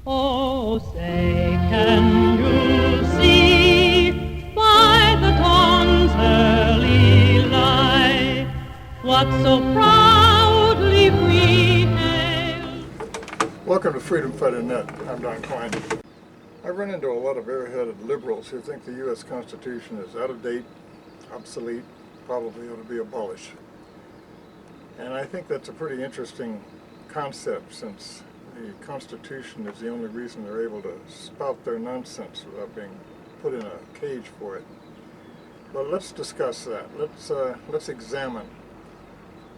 Oh, say, can you see by the dawn's early light what so proudly we hailed? Welcome to Freedom Fighter Net. I'm Don Klein. I run into a lot of airheaded liberals who think the U.S. Constitution is out of date, obsolete, probably ought to be abolished. And I think that's a pretty interesting concept, since the Constitution is the only reason they're able to spout their nonsense without being put in a cage for it. But let's discuss that. Let's examine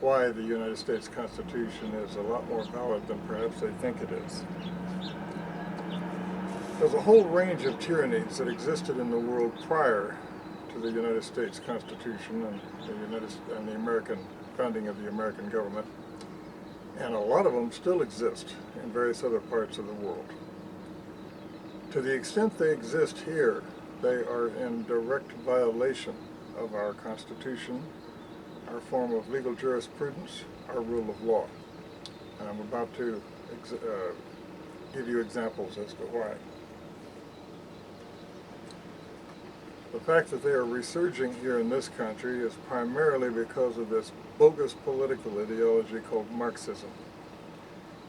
why the United States Constitution is a lot more valid than perhaps they think it is. There's a whole range of tyrannies that existed in the world prior to the United States Constitution and the American founding of the American government, and a lot of them still exist in various other parts of the world. To the extent they exist here, they are in direct violation of our Constitution, our form of legal jurisprudence, our rule of law. And I'm about to give you examples as to why. The fact that they are resurging here in this country is primarily because of this bogus political ideology called Marxism.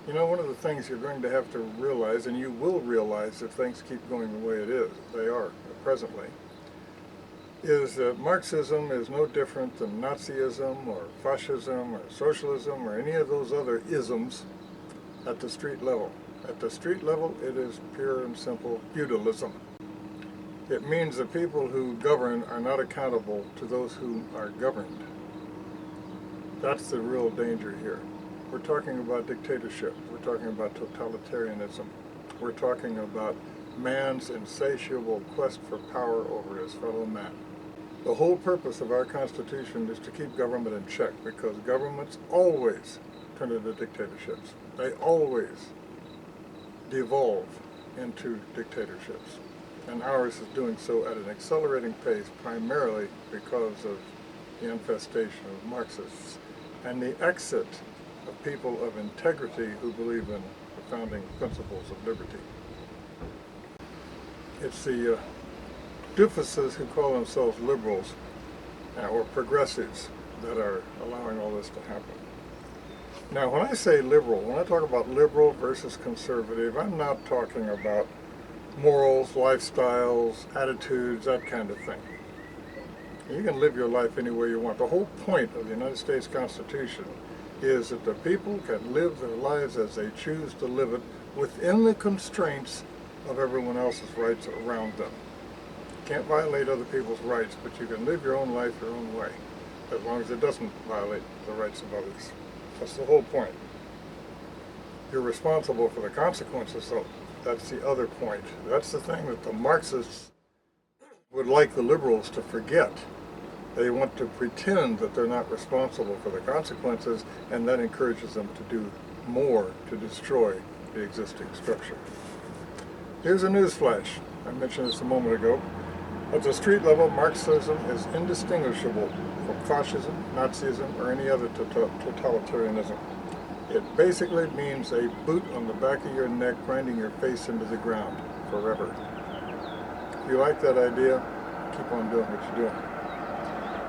You know, one of the things you're going to have to realize, and you will realize if things keep going the way they are presently, is that Marxism is no different than Nazism or fascism or socialism or any of those other isms at the street level. At the street level, it is pure and simple feudalism. It means the people who govern are not accountable to those who are governed. That's the real danger here. We're talking about dictatorship. We're talking about totalitarianism. We're talking about man's insatiable quest for power over his fellow man. The whole purpose of our Constitution is to keep government in check, because governments always turn into dictatorships. They always devolve into dictatorships. And ours is doing so at an accelerating pace, primarily because of the infestation of Marxists and the exit of people of integrity who believe in the founding principles of liberty. It's the doofuses who call themselves liberals or progressives that are allowing all this to happen. Now, when I say liberal, when I talk about liberal versus conservative, I'm not talking about morals, lifestyles, attitudes, that kind of thing. You can live your life any way you want. The whole point of the United States Constitution is that the people can live their lives as they choose to live it within the constraints of everyone else's rights around them. You can't violate other people's rights, but you can live your own life your own way, as long as it doesn't violate the rights of others. That's the whole point. You're responsible for the consequences, though. That's the other point. That's the thing that the Marxists would like the liberals to forget. They want to pretend that they're not responsible for the consequences, and that encourages them to do more to destroy the existing structure. Here's a news flash. I mentioned this a moment ago. At the street level, Marxism is indistinguishable from fascism, Nazism, or any other totalitarianism. It basically means a boot on the back of your neck, grinding your face into the ground forever. If you like that idea, keep on doing what you're doing.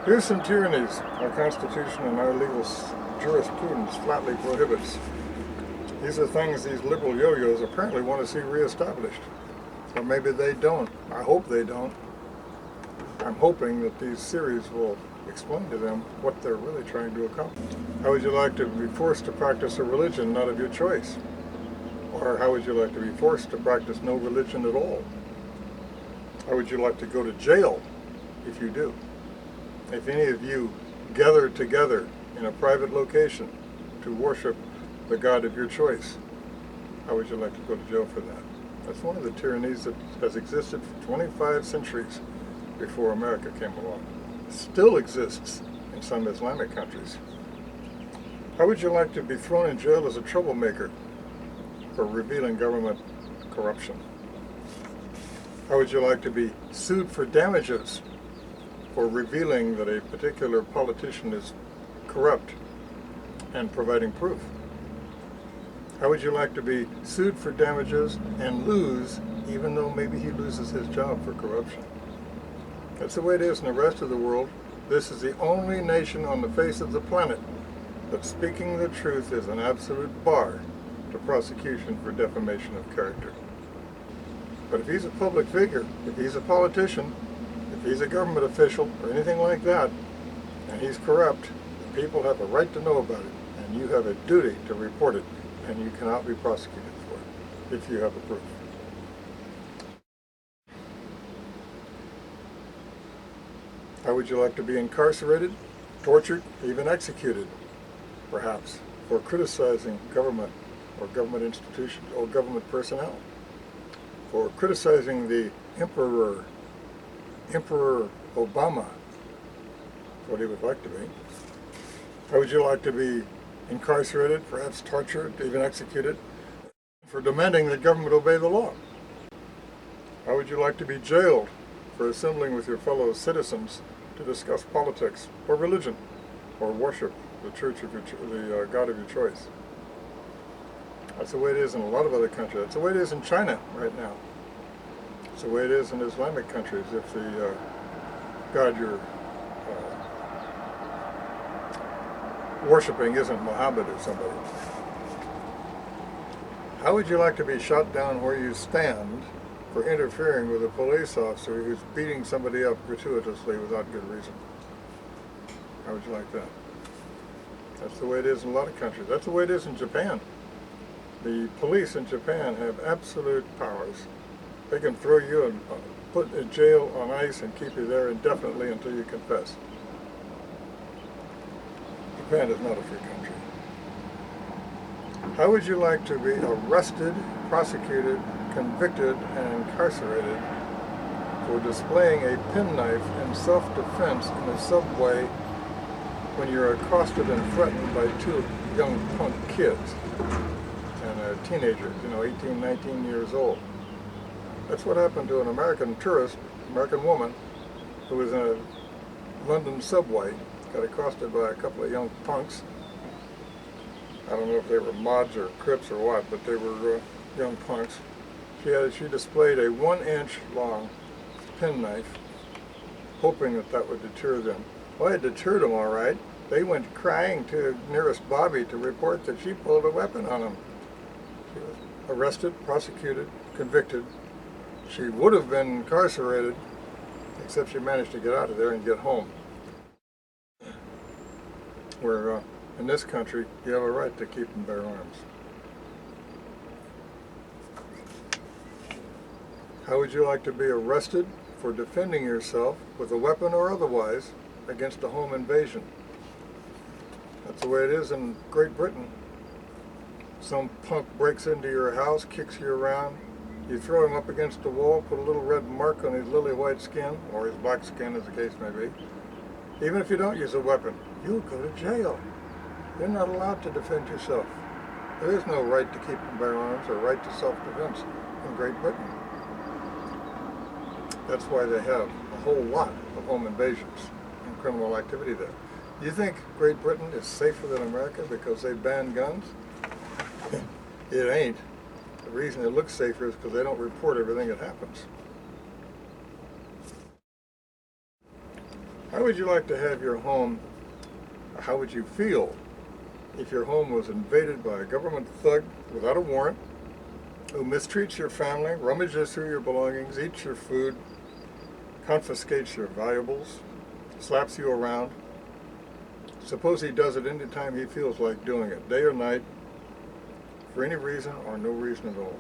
Here's some tyrannies our Constitution and our legal jurisprudence flatly prohibits. These are things these liberal yo-yos apparently want to see reestablished. Or maybe they don't. I hope they don't. I'm hoping that these series will explain to them what they're really trying to accomplish. How would you like to be forced to practice a religion not of your choice? Or how would you like to be forced to practice no religion at all? How would you like to go to jail if you do? If any of you gather together in a private location to worship the God of your choice, how would you like to go to jail for that? That's one of the tyrannies that has existed for 25 centuries before America came along. Still exists in some Islamic countries. How would you like to be thrown in jail as a troublemaker for revealing government corruption? How would you like to be sued for damages for revealing that a particular politician is corrupt and providing proof? How would you like to be sued for damages and lose, even though maybe he loses his job for corruption? That's the way it is in the rest of the world. This is the only nation on the face of the planet that speaking the truth is an absolute bar to prosecution for defamation of character. But if he's a public figure, if he's a politician, if he's a government official or anything like that, and he's corrupt, the people have a right to know about it, and you have a duty to report it, and you cannot be prosecuted for it if you have the proof. How would you like to be incarcerated, tortured, even executed, perhaps, for criticizing government or government institutions or government personnel? For criticizing the Emperor Obama, what he would like to be. How would you like to be incarcerated, perhaps tortured, even executed, for demanding that government obey the law? How would you like to be jailed for assembling with your fellow citizens to discuss politics or religion or worship the church of the God of your choice? That's the way it is in a lot of other countries. That's the way it is in China right now. It's the way it is in Islamic countries. If the God you're worshiping isn't Muhammad or somebody. How would you like to be shot down where you stand for interfering with a police officer who's beating somebody up gratuitously without good reason? How would you like that? That's the way it is in a lot of countries. That's the way it is in Japan. The police in Japan have absolute powers. They can throw you and put in jail on ice and keep you there indefinitely until you confess. Japan is not a free country. How would you like to be arrested, prosecuted, convicted, and incarcerated for displaying a penknife in self-defense in a subway when you're accosted and threatened by two young punk kids and teenagers, 18, 19 years old? That's what happened to an American tourist, American woman, who was in a London subway, got accosted by a couple of young punks. I don't know if they were mods or crips or what, but they were young punks. She displayed a 1-inch long penknife, hoping that would deter them. Well, it deterred them all right. They went crying to nearest Bobby to report that she pulled a weapon on them. She was arrested, prosecuted, convicted. She would have been incarcerated, except she managed to get out of there and get home. Where in this country, you have a right to keep and bear arms. How would you like to be arrested for defending yourself with a weapon or otherwise against a home invasion? That's the way it is in Great Britain. Some punk breaks into your house, kicks you around, you throw him up against the wall, put a little red mark on his lily white skin, or his black skin as the case may be. Even if you don't use a weapon, you'll go to jail. You're not allowed to defend yourself. There is no right to keep and bear arms or right to self-defense in Great Britain. That's why they have a whole lot of home invasions and criminal activity there. You think Great Britain is safer than America because they ban guns? It ain't. The reason it looks safer is because they don't report everything that happens. How would you like to have your home, how would you feel if your home was invaded by a government thug without a warrant, who mistreats your family, rummages through your belongings, eats your food, confiscates your valuables, slaps you around? Suppose he does it any time he feels like doing it, day or night, for any reason or no reason at all.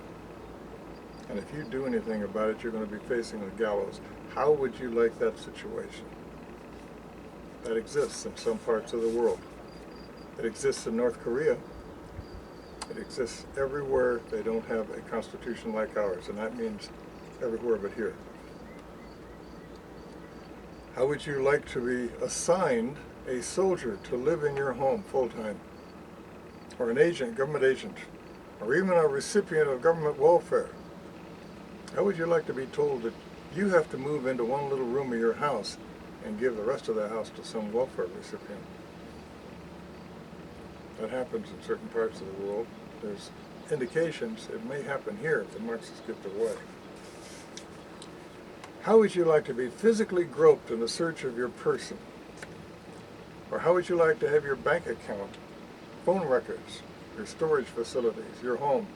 And if you do anything about it, you're going to be facing the gallows. How would you like that situation? That exists in some parts of the world. It exists in North Korea. It exists everywhere they don't have a constitution like ours, and that means everywhere but here. How would you like to be assigned a soldier to live in your home full-time? Or an agent, government agent, or even a recipient of government welfare? How would you like to be told that you have to move into one little room of your house and give the rest of the house to some welfare recipient? That happens in certain parts of the world. There's indications it may happen here if the Marxists get their way. How would you like to be physically groped in the search of your person? Or how would you like to have your bank account, phone records, your storage facilities, your home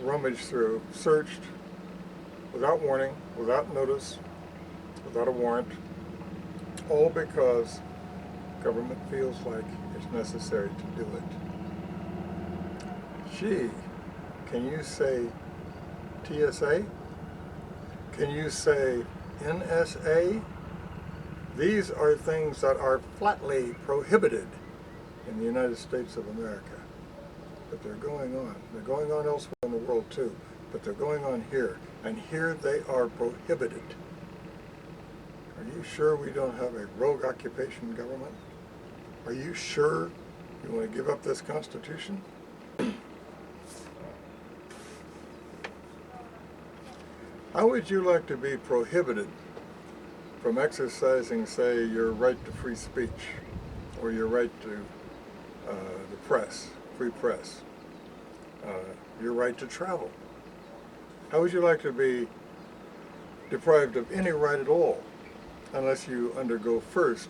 rummaged through, searched without warning, without notice, without a warrant, all because government feels like it's necessary to do it? Gee, can you say TSA? Can you say NSA? These are things that are flatly prohibited in the United States of America. But they're going on. They're going on elsewhere in the world too. But they're going on here. And here they are prohibited. Are you sure we don't have a rogue occupation government? Are you sure you want to give up this Constitution? How would you like to be prohibited from exercising, say, your right to free speech or your right to the press, free press, your right to travel? How would you like to be deprived of any right at all unless you undergo first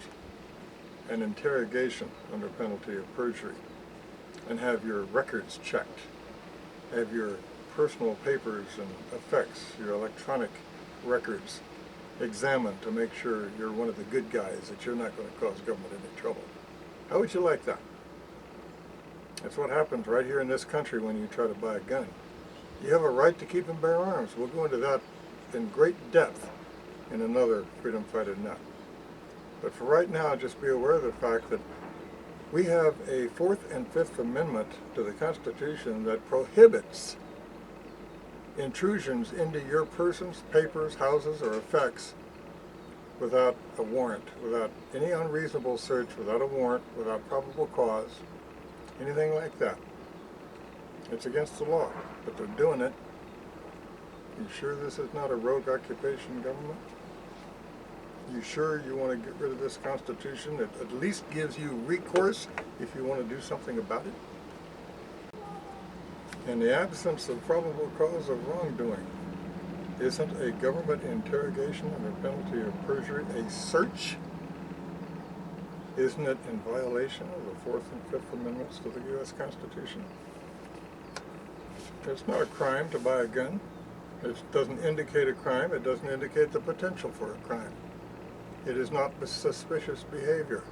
an interrogation under penalty of perjury and have your records checked, have your personal papers and effects, your electronic records examined to make sure you're one of the good guys, that you're not going to cause government any trouble? How would you like that? That's what happens right here in this country when you try to buy a gun. You have a right to keep and bear arms. We'll go into that in great depth in another Freedom Fighter Net. But for right now, just be aware of the fact that we have a Fourth and Fifth Amendment to the Constitution that prohibits intrusions into your persons, papers, houses, or effects without a warrant, without any unreasonable search, without a warrant, without probable cause, anything like that. It's against the law, but they're doing it. You sure this is not a rogue occupation government? You sure you want to get rid of this Constitution that at least gives you recourse if you want to do something about it? In the absence of probable cause of wrongdoing, isn't a government interrogation under penalty of perjury a search? Isn't it in violation of the Fourth and Fifth Amendments to the U.S. Constitution? It's not a crime to buy a gun. It doesn't indicate a crime. It doesn't indicate the potential for a crime. It is not suspicious behavior.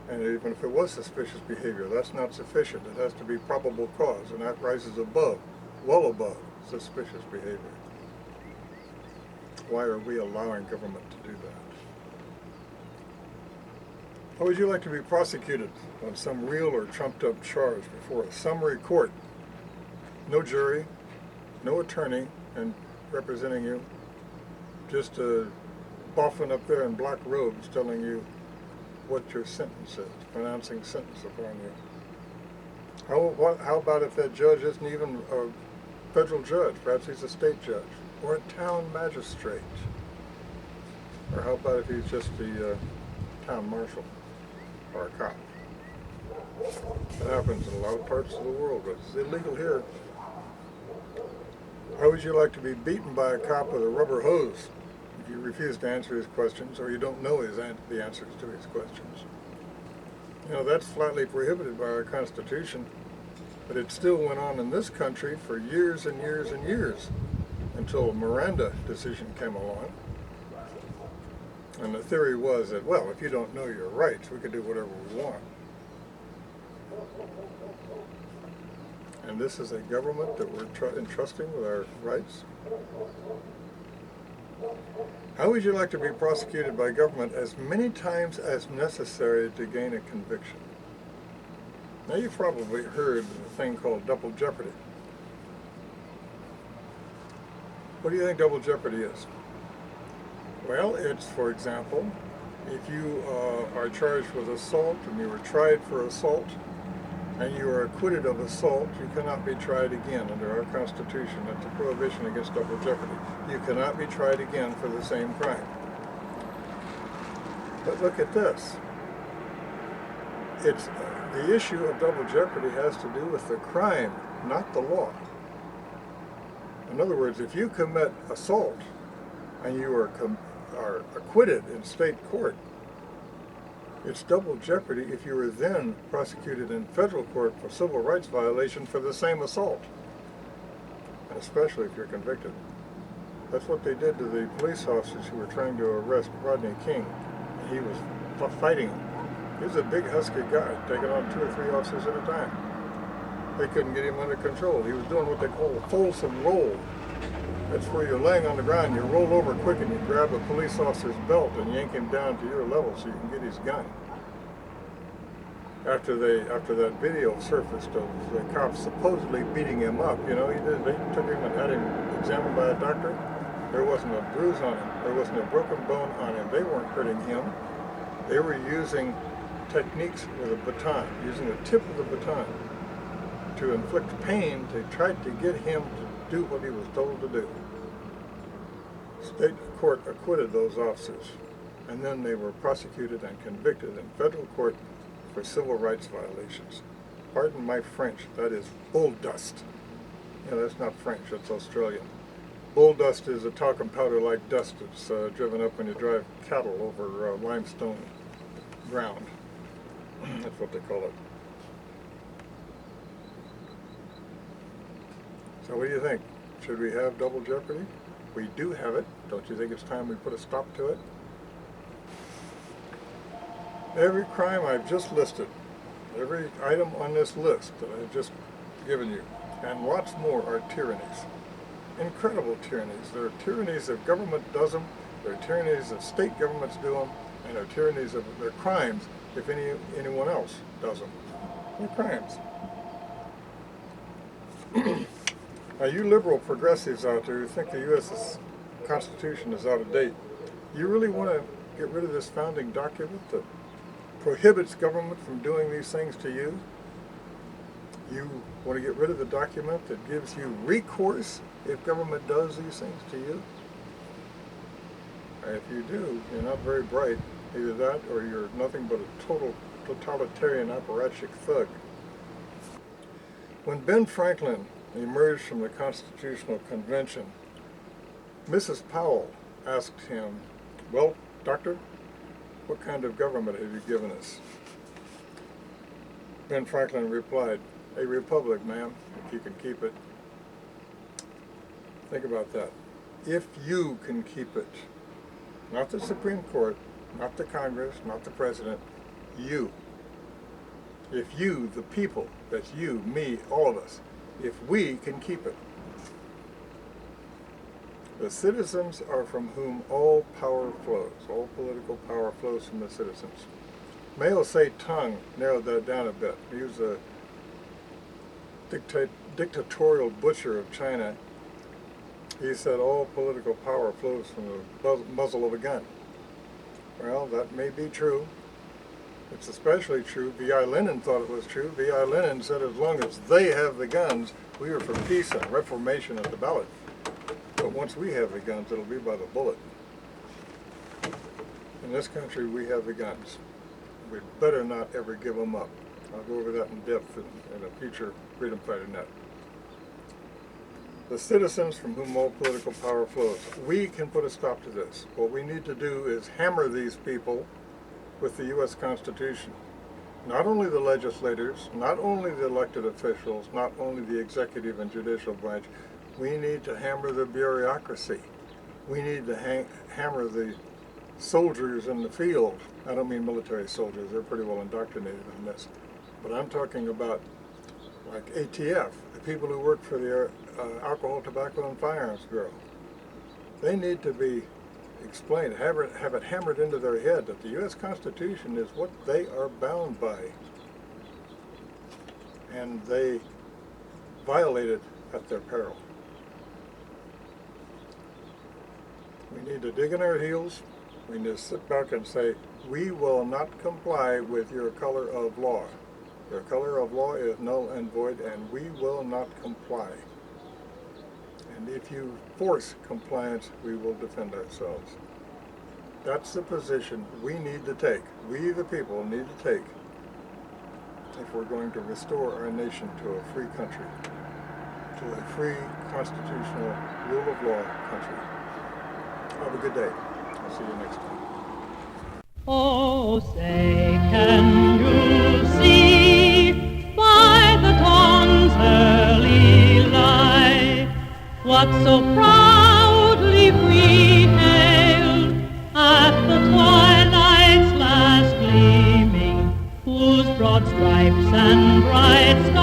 And even if it was suspicious behavior, that's not sufficient. It has to be probable cause, and that rises above, well above, suspicious behavior. Why are we allowing government to do that? How would you like to be prosecuted on some real or trumped-up charge before a summary court? No jury, no attorney and representing you, just a boffin up there in black robes telling you what your sentence is, pronouncing sentence upon you. How about if that judge isn't even a federal judge? Perhaps he's a state judge or a town magistrate. Or how about if he's just the town marshal or a cop? That happens in a lot of parts of the world, but it's illegal here. How would you like to be beaten by a cop with a rubber hose if you refuse to answer his questions or you don't know the answers to his questions? You know, that's flatly prohibited by our Constitution, but it still went on in this country for years and years and years until a Miranda decision came along. And the theory was that, well, if you don't know your rights, we can do whatever we want. And this is a government that we're entrusting with our rights. How would you like to be prosecuted by government as many times as necessary to gain a conviction? Now, you've probably heard of a thing called double jeopardy. What do you think double jeopardy is? Well, it's, for example, if you are charged with assault and you were tried for assault and you are acquitted of assault, you cannot be tried again under our Constitution. That's a prohibition against double jeopardy. You cannot be tried again for the same crime. But look at this. It's the issue of double jeopardy has to do with the crime, not the law. In other words, if you commit assault and you are acquitted in state court, it's double jeopardy if you were then prosecuted in federal court for civil rights violation for the same assault, and especially if you're convicted. That's what they did to the police officers who were trying to arrest Rodney King. He was fighting them. He was a big husky guy, taking on 2 or 3 officers at a time. They couldn't get him under control. He was doing what they call a Folsom roll. That's where you're laying on the ground, you roll over quick and you grab a police officer's belt and yank him down to your level so you can get his gun. After that video surfaced of the cops supposedly beating him up, they took him and had him examined by a doctor. There wasn't a bruise on him. There wasn't a broken bone on him. They weren't hurting him. They were using techniques with a baton, using the tip of the baton to inflict pain to try to get him to do what he was told to do. State court acquitted those officers, and then they were prosecuted and convicted in federal court for civil rights violations. Pardon my French, that is bull dust. That's not French, that's Australian. Bull dust is a talcum powder like dust that's driven up when you drive cattle over limestone ground. That's what they call it. So what do you think? Should we have double jeopardy? We do have it. Don't you think it's time we put a stop to it? Every crime I've just listed, every item on this list that I've just given you, and lots more are tyrannies. Incredible tyrannies. There are tyrannies if government does them, there are tyrannies if state governments do them, and there are tyrannies if they're crimes if anyone else does them. They're crimes. Now you liberal progressives out there who think the U.S. Constitution is out of date, you really want to get rid of this founding document that prohibits government from doing these things to you? You want to get rid of the document that gives you recourse if government does these things to you? If you do, you're not very bright. Either that or you're nothing but a total totalitarian apparatchik thug. When Ben Franklin emerged from the Constitutional Convention, Mrs. Powell asked him, "Well, doctor, what kind of government have you given us?" Ben Franklin replied, "A republic, ma'am, if you can keep it." Think about that. If you can keep it. Not the Supreme Court, not the Congress, not the President, you. If you, the people, that's you, me, all of us, if we can keep it. The citizens are from whom all power flows. All political power flows from the citizens. Mao Zedong narrowed that down a bit. He was a dictatorial butcher of China. He said all political power flows from the muzzle of a gun. Well, that may be true. It's especially true. V.I. Lenin thought it was true. V.I. Lenin said as long as they have the guns, we are for peace and reformation at the ballot. But once we have the guns, it'll be by the bullet. In this country, we have the guns. We'd better not ever give them up. I'll go over that in depth in a future Freedom Fighter Net. The citizens from whom all political power flows. We can put a stop to this. What we need to do is hammer these people with the U.S. Constitution. Not only the legislators, not only the elected officials, not only the executive and judicial branch, we need to hammer the bureaucracy. We need to hammer the soldiers in the field. I don't mean military soldiers, they're pretty well indoctrinated on this. But I'm talking about like ATF, the people who work for the Alcohol, Tobacco, and Firearms Bureau. They need to be explained, have it hammered into their head that the U.S. Constitution is what they are bound by. And they violate it at their peril. We need to dig in our heels. We need to sit back and say, we will not comply with your color of law. Your color of law is null and void, and we will not comply. And if you force compliance, we will defend ourselves. That's the position we need to take. We, the people, need to take. if we're going to restore our nation to a free country, to a free, constitutional, rule of law country. Have a good day. I'll see you next time. Oh, say, can you see by the dawn's early light what so proudly we hailed at the twilight's last gleaming, whose broad stripes and bright stars